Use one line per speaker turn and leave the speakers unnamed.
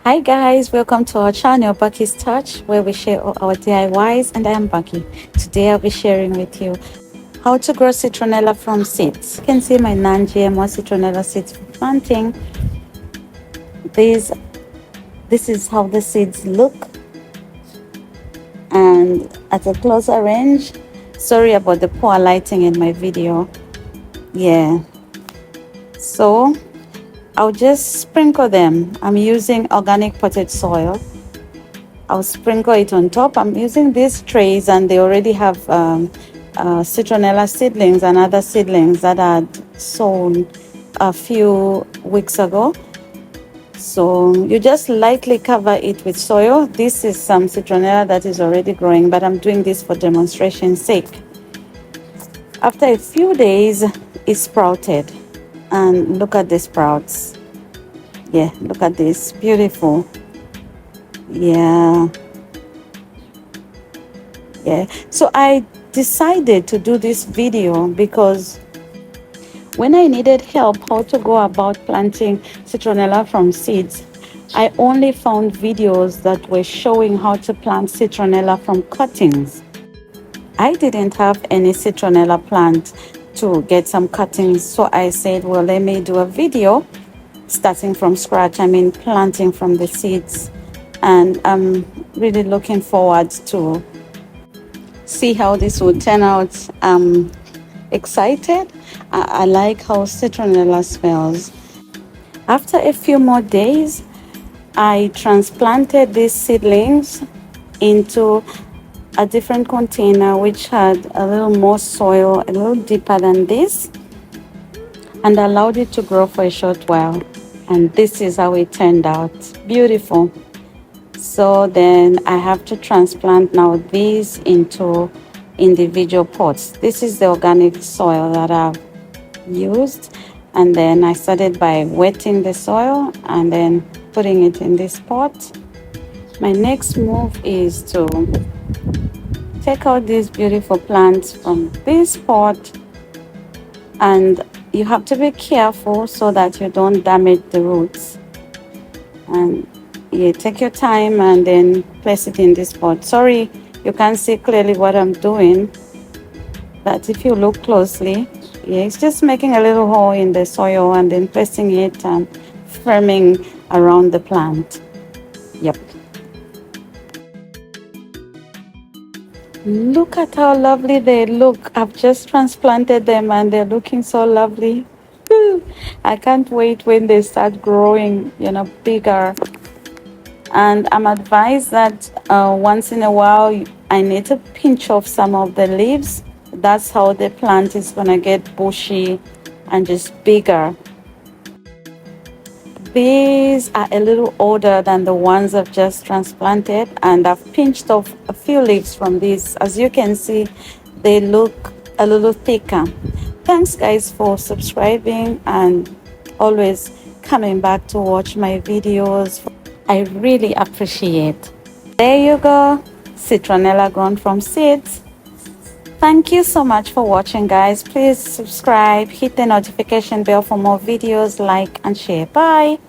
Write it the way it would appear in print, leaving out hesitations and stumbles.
Hi guys, welcome to our channel Bucky's Touch, where we share all our DIYs, and I am Bucky. Today I'll be sharing with you how to grow citronella from seeds. You can see my non-GMO citronella seeds for planting. These this is how the seeds look, and at a closer range. Sorry about the poor lighting in my video. Yeah, so I'll just sprinkle them. I'm using organic potted soil. I'll sprinkle it on top. I'm using these trays, and they already have citronella seedlings and other seedlings that I had sown a few weeks ago. So you just lightly cover it with soil. This is some citronella that is already growing, but I'm doing this for demonstration's sake. After a few days, it sprouted, and look at the sprouts. Yeah, look at this, beautiful. Yeah, so I decided to do this video because when I needed help how to go about planting citronella from seeds, I only found videos that were showing how to plant citronella from cuttings. I didn't have any citronella plant to get some cuttings, so I said, well, let me do a video starting from scratch. I mean, planting from the seeds, and I'm really looking forward to see how this will turn out. I'm excited. I like how citronella smells. After a few more days, I transplanted these seedlings into a different container which had a little more soil, a little deeper than this, and allowed it to grow for a short while. And this is how it turned out. Beautiful. So then I have to transplant now these into individual pots. This is the organic soil that I've used, and then I started by wetting the soil and then putting it in this pot. My next move is to take out these beautiful plants from this pot, and you have to be careful so that you don't damage the roots. And yeah, take your time and then place it in this pot. Sorry, you can't see clearly what I'm doing, but if you look closely, yeah, it's just making a little hole in the soil and then placing it and framing around the plant. Yep. Look at how lovely they look. I've just transplanted them and they're looking so lovely. I can't wait when they start growing, bigger. And I'm advised that once in a while I need to pinch off some of the leaves. That's how the plant is gonna get bushy and just bigger. These are a little older than the ones I've just transplanted, and I've pinched off a few leaves from these. As you can see, they look a little thicker. Thanks guys for subscribing and always coming back to watch my videos. I really appreciate. There you go, citronella grown from seeds. Thank you so much for watching guys. Please subscribe, hit the notification bell for more videos, like and share. Bye.